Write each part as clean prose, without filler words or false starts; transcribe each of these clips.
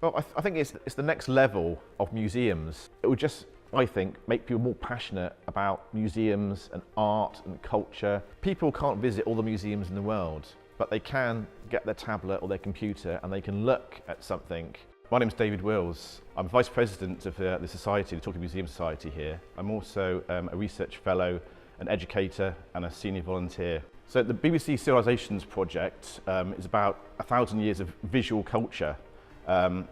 Well, I think it's the next level of museums. It would just, I think, make people more passionate about museums and art and culture. People can't visit all the museums in the world, but they can get their tablet or their computer and they can look at something. My name's David Wills. I'm Vice President of the Society, the Torquay Museum Society here. I'm also a research fellow, an educator and a senior volunteer. So the BBC Civilisations project is about 1,000 years of visual culture. It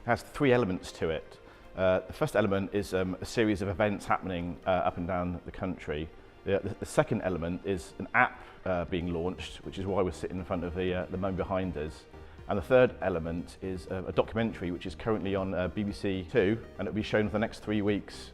has three elements to it. The first element is a series of events happening up and down the country. The second element is an app being launched, which is why we're sitting in front of the mummy behind us. And the third element is a documentary which is currently on BBC Two, and it'll be shown for the next 3 weeks,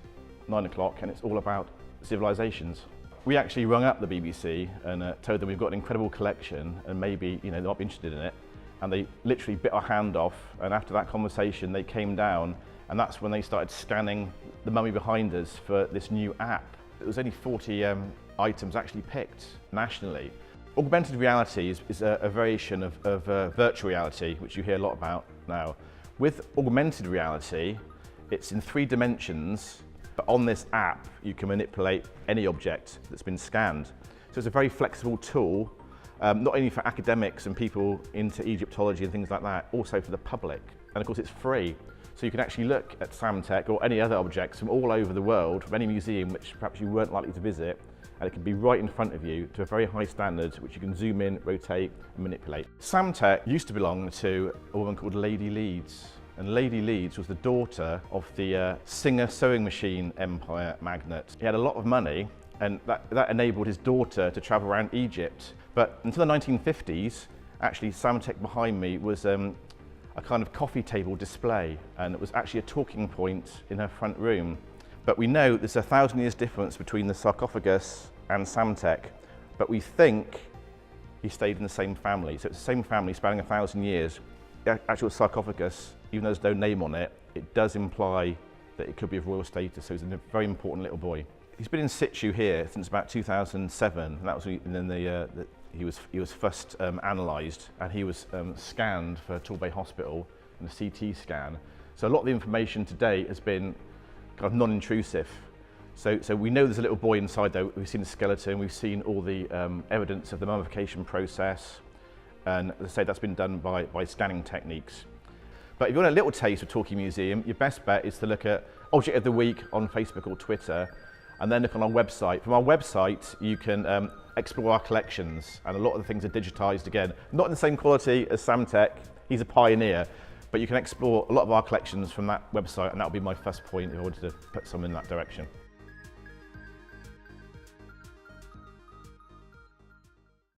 9 o'clock, and it's all about civilisations. We actually rung up the BBC and told them we've got an incredible collection and maybe they might be interested in it. And they literally bit our hand off, and after that conversation they came down, and that's when they started scanning the mummy behind us for this new app. There was only 40 items actually picked nationally. Augmented reality is a variation of virtual reality, which you hear a lot about now. With augmented reality, it's in 3 dimensions, but on this app you can manipulate any object that's been scanned. So it's a very flexible tool, not only for academics and people into Egyptology and things like that, also for the public. And of course it's free. So you can actually look at Samtec or any other objects from all over the world, from any museum which perhaps you weren't likely to visit, and it can be right in front of you to a very high standard, which you can zoom in, rotate and manipulate. Samtec used to belong to a woman called Lady Leeds. And Lady Leeds was the daughter of the Singer sewing machine empire magnate. He had a lot of money, and that enabled his daughter to travel around Egypt. But until the 1950s, actually Samtec behind me was a kind of coffee table display, and it was actually a talking point in her front room. But we know there's 1,000 years difference between the sarcophagus and Samtec, but we think he stayed in the same family. So it's the same family spanning 1,000 years. The actual sarcophagus, even though there's no name on it, it does imply that it could be of royal status, so he's a very important little boy. He's been in situ here since about 2007, and that was when he was first analysed, and he was scanned for Torquay Hospital in a CT scan. So a lot of the information today has been kind of non-intrusive. So we know there's a little boy inside though. We've seen the skeleton, we've seen all the evidence of the mummification process, and as I say, that's been done by scanning techniques. But if you want a little taste of Torquay Museum, your best bet is to look at Object of the Week on Facebook or Twitter, and then look on our website. From our website, you can explore our collections, and a lot of the things are digitised again. Not in the same quality as Samtec, he's a pioneer, but you can explore a lot of our collections from that website, and that would be my first point if I wanted to put some in that direction.